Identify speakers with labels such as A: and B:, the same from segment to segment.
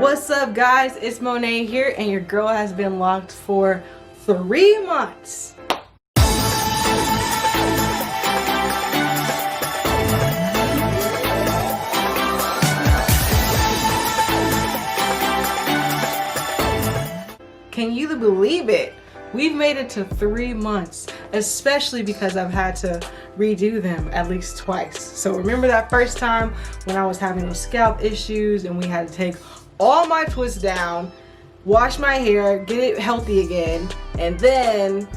A: What's up, guys? It's Monet here, and your girl has been locked for 3 months. Can you believe it? We've made it to 3 months, especially because I've had to redo them at least twice. So remember that first time when I was having those scalp issues and we had to take all my twists down, wash my hair, get it healthy again, and then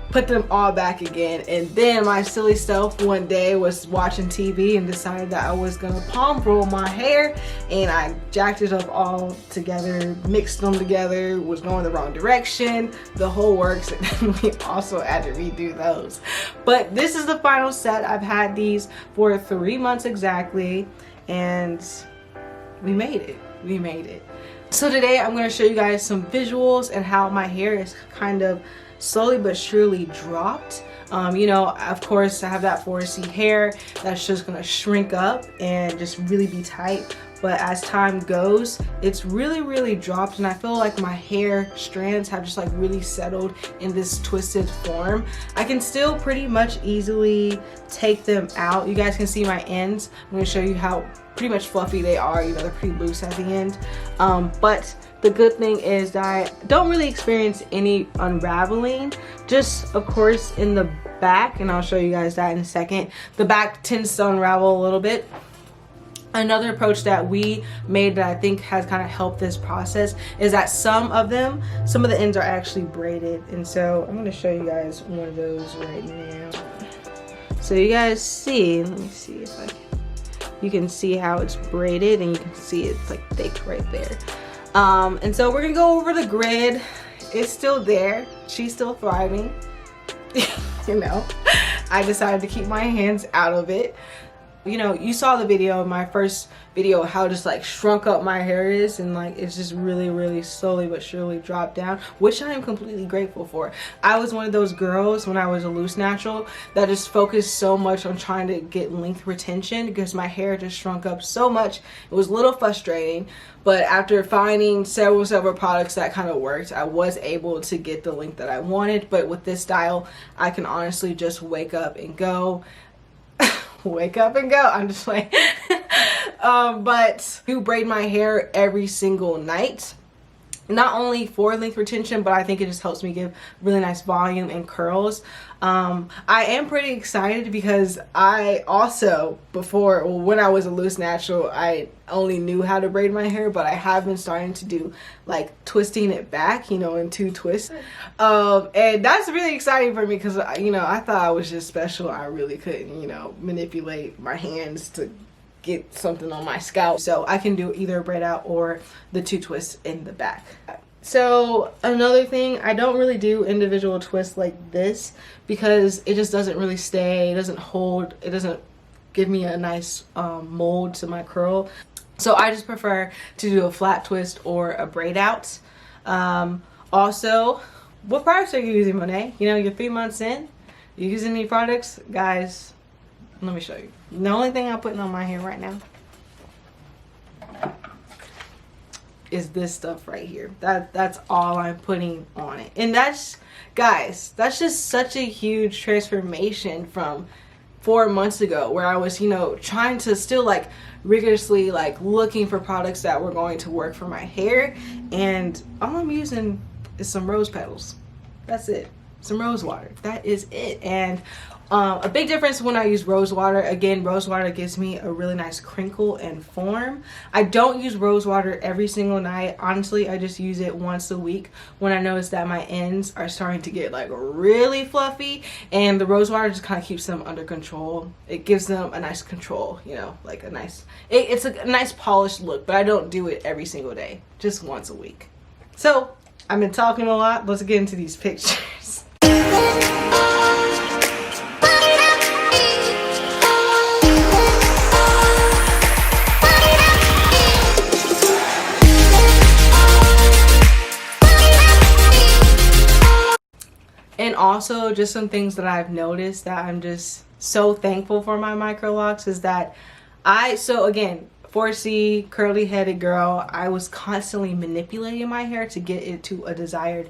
A: put them all back again. And then my silly self one day was watching TV and decided that I was gonna palm roll my hair, and I jacked it up all together, mixed them together, was going the wrong direction, the whole works, and then we also had to redo those. But this is the final set. I've had these for 3 months exactly, and we made it. We made it. So today I'm going to show you guys some visuals and how my hair is kind of slowly but surely dropped. You know, of course I have that 4C hair that's just going to shrink up and just really be tight. But as time goes, it's really dropped, and I feel like my hair strands have just like really settled in this twisted form. I can still pretty much easily take them out. You guys can see my ends. I'm going to show you how pretty much fluffy they are. You know, they're pretty loose at the end. But the good thing is that I don't really experience any unraveling. Just of course in the back, and I'll show you guys that in a second. The back tends to unravel a little bit. Another approach that we made that I think has kind of helped this process is that some of the ends are actually braided. And so I'm going to show you guys one of those right now. So you guys see, let me see if I can, you can see how it's braided, and you can see it's like thick right there. And so we're gonna go over the grid. It's still there, she's still thriving. You know, I decided to keep my hands out of it. You know, you saw the video, my first video, how just like shrunk up my hair is, and like it's just really slowly but surely dropped down, which I am completely grateful for. I was one of those girls when I was a loose natural that just focused so much on trying to get length retention because my hair just shrunk up so much. It was a little frustrating, but after finding several products that kind of worked, I was able to get the length that I wanted. But with this style, I can honestly just wake up and go. Wake up and go. I'm just like but I do braid my hair every single night, not only for length retention, but I think it just helps me give really nice volume and curls. I am pretty excited because I also, before, well, when I was a loose natural, I only knew how to braid my hair, but I have been starting to do like twisting it back, you know, in 2 twists. And that's really exciting for me because, you know, I thought I was just special. I really couldn't, you know, manipulate my hands to get something on my scalp. So I can do either a braid out or the 2 twists in the back. So another thing, I don't really do individual twists like this because it just doesn't really stay, it doesn't hold, it doesn't give me a nice mold to my curl. So I just prefer to do a flat twist or a braid out. Also, what products are you using, Monet? You know, you're 3 months in, you using any products? Guys, let me show you. The only thing I'm putting on my hair right now is this stuff right here. That's all I'm putting on it. And that's, guys, that's just such a huge transformation from 4 months ago, where I was, you know, trying to still like rigorously like looking for products that were going to work for my hair, and all I'm using is some rose petals. That's it. Some rose water. That is it. And a big difference when I use rose water, again, rose water gives me a really nice crinkle and form. I don't use rose water every single night. Honestly, I just use it once a week when I notice that my ends are starting to get like really fluffy, and the rose water just kind of keeps them under control. It gives them a nice control, you know, like a nice, it's a nice polished look, but I don't do it every single day, just once a week. So I've been talking a lot. Let's get into these pictures. And also just some things that I've noticed that I'm just so thankful for my Microlocs is that so again, 4C curly headed girl. I was constantly manipulating my hair to get it to a desired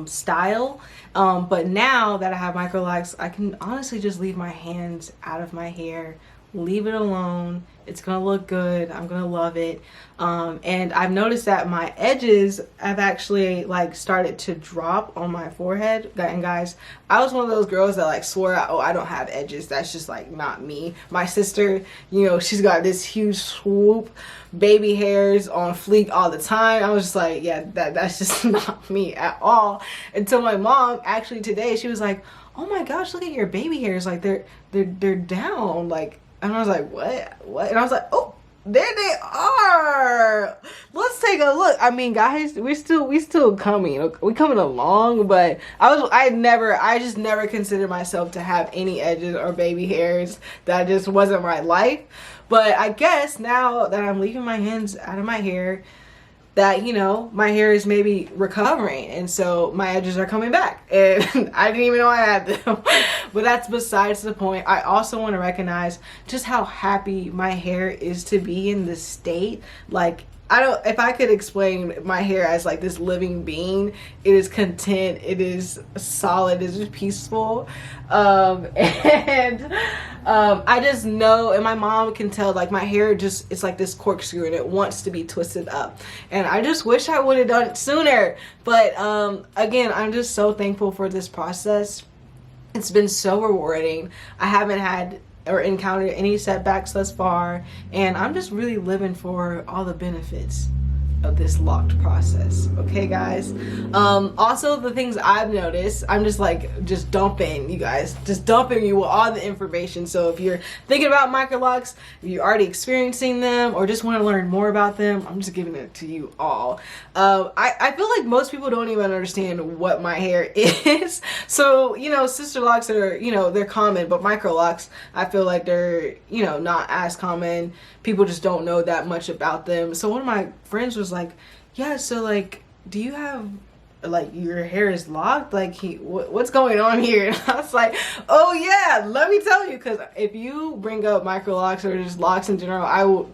A: style, but now that I have Microlocs, I can honestly just leave my hands out of my hair, leave it alone. It's gonna look good. I'm gonna love it. And I've noticed that my edges have actually like started to drop on my forehead. And guys, I was one of those girls that like swore, oh, I don't have edges. That's just like not me. My sister, you know, she's got this huge swoop, baby hairs on fleek all the time. I was just like, yeah, that's just not me at all. Until my mom actually today, she was like, oh my gosh, look at your baby hairs. Like they're down. Like, and I was like, what? And I was like, oh, there they are. Let's take a look. I mean, guys, we still coming. We coming along, but I just never considered myself to have any edges or baby hairs. That just wasn't my life. But I guess now that I'm leaving my hands out of my hair, that, you know, my hair is maybe recovering, and so my edges are coming back, and I didn't even know I had them. But that's besides the point. I also want to recognize just how happy my hair is to be in this state. Like, if I could explain my hair as like this living being, it is content, it is solid, it is peaceful, I just know, and my mom can tell, like my hair just, it's like this corkscrew and it wants to be twisted up, and I just wish I would have done it sooner. But again, I'm just so thankful for this process. It's been so rewarding. I haven't had or encountered any setbacks thus far, and I'm just really living for all the benefits of this locked process. Okay, guys. Also, the things I've noticed, I'm just dumping you guys, just dumping you with all the information. So if you're thinking about Microlocs, if you're already experiencing them, or just want to learn more about them, I'm just giving it to you all. I feel like most people don't even understand what my hair is. So, you know, sister locks are, you know, they're common, but Microlocs, I feel like they're, you know, not as common. People just don't know that much about them. So one of my friends was like, yeah, so like, do you have, like, your hair is locked? Like, what's going on here? And I was like, oh yeah, let me tell you, because if you bring up Microlocs or just locks in general, I will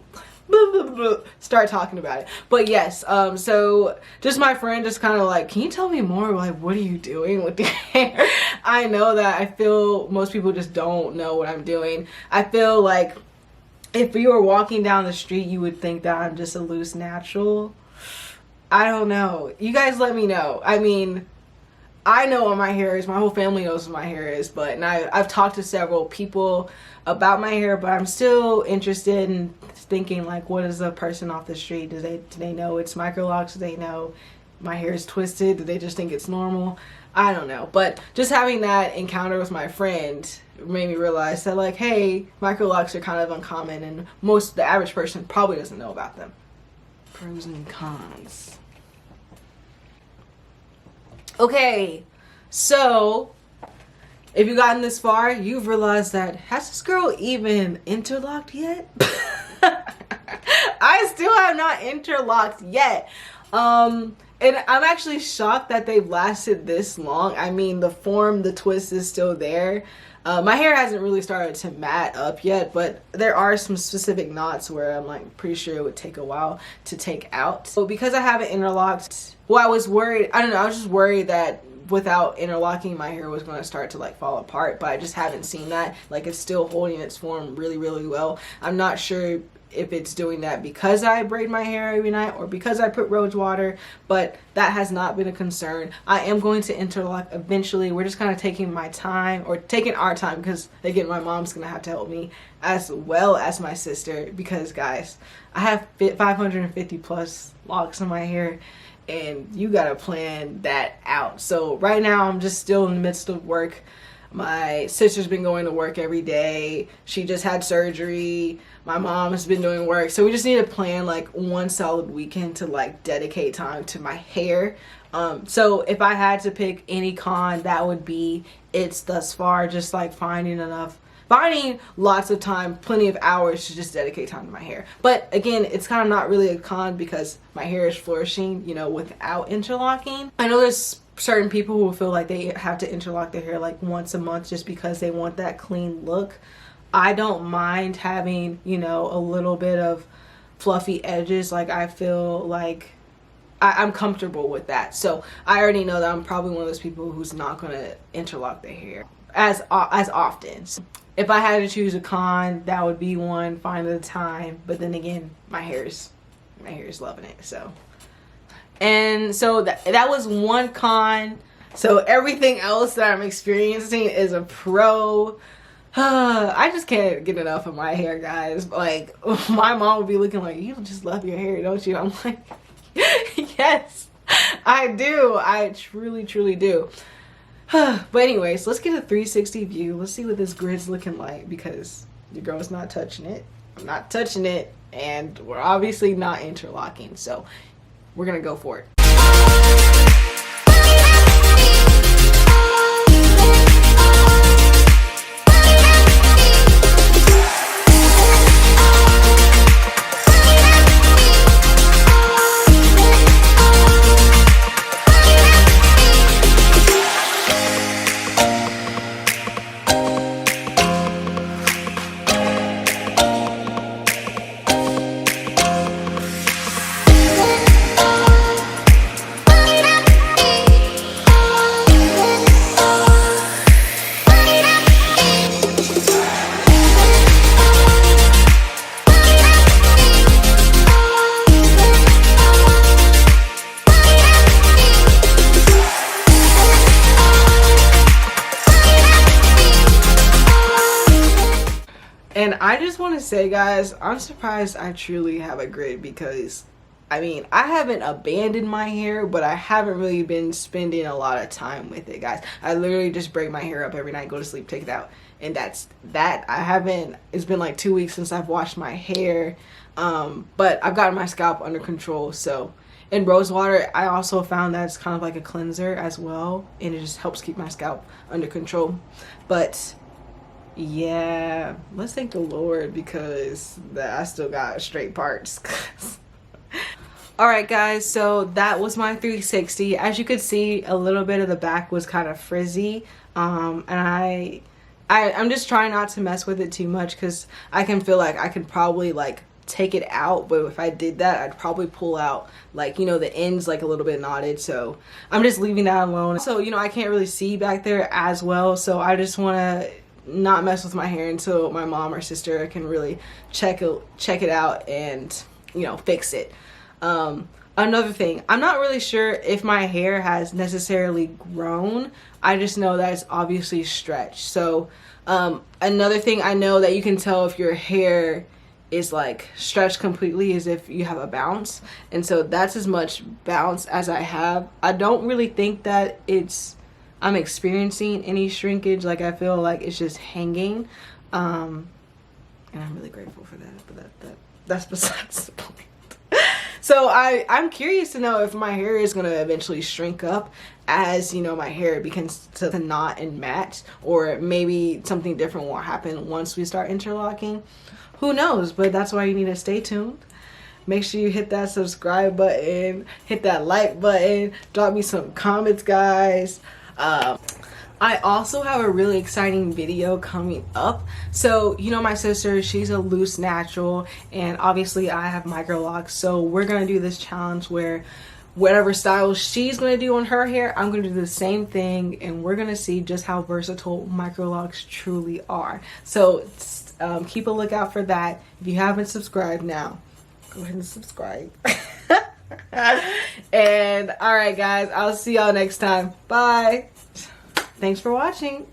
A: start talking about it. But yes, so just my friend just kind of like, can you tell me more? Like, what are you doing with your hair? I know that I feel most people just don't know what I'm doing. I feel like if you were walking down the street, you would think that I'm just a loose natural. I don't know. You guys let me know. I mean, I know what my hair is. My whole family knows what my hair is. But I've talked to several people about my hair, but I'm still interested in thinking, like, what is a person off the street? Do they know it's Microlocs? Do they know my hair is twisted? Do they just think it's normal? I don't know. But just having that encounter with my friend made me realize that, like, hey, Microlocs are kind of uncommon, and the average person probably doesn't know about them. Pros and cons. Okay, so if you've gotten this far, you've realized that, has this girl even interlocked yet? I still have not interlocked yet. And I'm actually shocked that they've lasted this long. I mean, the twist is still there. My hair hasn't really started to mat up yet, but there are some specific knots where I'm like pretty sure it would take a while to take out. So because I haven't interlocked, well, I was worried, I don't know, I was just worried that without interlocking my hair was going to start to like fall apart, but I just haven't seen that. Like, it's still holding its form really, really well. I'm not sure if it's doing that because I braid my hair every night or because I put rose water, but that has not been a concern. I am going to interlock eventually. We're just kind of taking our time, because again, my mom's gonna have to help me as well as my sister, because guys, I have 550 plus locks in my hair, and you gotta plan that out. So right now I'm just still in the midst of work. My sister's been going to work every day. She just had surgery. My mom has been doing work. So we just need to plan like one solid weekend to like dedicate time to my hair. So if I had to pick any con, that would be it's thus far, just like finding lots of time, plenty of hours to just dedicate time to my hair. But again, it's kind of not really a con because my hair is flourishing, you know, without interlocking. I know there's certain people who feel like they have to interlock their hair like once a month just because they want that clean look. I don't mind having, you know, a little bit of fluffy edges. Like I feel like I'm comfortable with that. So I already know that I'm probably one of those people who's not gonna interlock their hair as often. So if I had to choose a con, that would be one, find the time. But then again, my hair is loving it. So, and so that was one con. So everything else that I'm experiencing is a pro. I just can't get enough of my hair, guys. Like my mom would be looking like, you just love your hair, don't you? I'm like, yes, I do. I truly do. But anyways, let's get a 360 view. Let's see what this grid's looking like, because your girl's not touching it. I'm not touching it, and we're obviously not interlocking. So we're gonna go for it. And I just want to say, guys, I'm surprised I truly have a grid, because I mean, I haven't abandoned my hair, but I haven't really been spending a lot of time with it, guys. I literally just braid my hair up every night, go to sleep, take it out, and that's that. I haven't, it's been like 2 weeks since I've washed my hair, but I've gotten my scalp under control. So in rose water, I also found that it's kind of like a cleanser as well, and it just helps keep my scalp under control. But yeah, let's thank the Lord, because I still got straight parts. Alright guys, so that was my 360. As you could see, a little bit of the back was kind of frizzy, and I'm just trying not to mess with it too much, because I can feel like I could probably like take it out, but if I did that, I'd probably pull out, like, you know, the ends like a little bit knotted. So I'm just leaving that alone. So, you know, I can't really see back there as well, so I just want to not mess with my hair until my mom or sister can really check it out and, you know, fix it. Another thing, I'm not really sure if my hair has necessarily grown. I just know that it's obviously stretched. So another thing I know that you can tell if your hair is like stretched completely is if you have a bounce, and so that's as much bounce as I have. I don't really think that I'm experiencing any shrinkage. Like, I feel like it's just hanging, and I'm really grateful for that, but that's besides the point. So I'm curious to know if my hair is going to eventually shrink up as, you know, my hair begins to knot and match, or maybe something different will happen once we start interlocking. Who knows? But that's why you need to stay tuned. Make sure you hit that subscribe button, hit that like button, drop me some comments, guys. I also have a really exciting video coming up. So, you know, my sister, she's a loose natural, and obviously I have Microlocs. So we're gonna do this challenge where whatever style she's gonna do on her hair, I'm gonna do the same thing, and we're gonna see just how versatile Microlocs truly are. So keep a lookout for that. If you haven't subscribed now, go ahead and subscribe. And all right guys, I'll see y'all next time. Bye. Thanks for watching.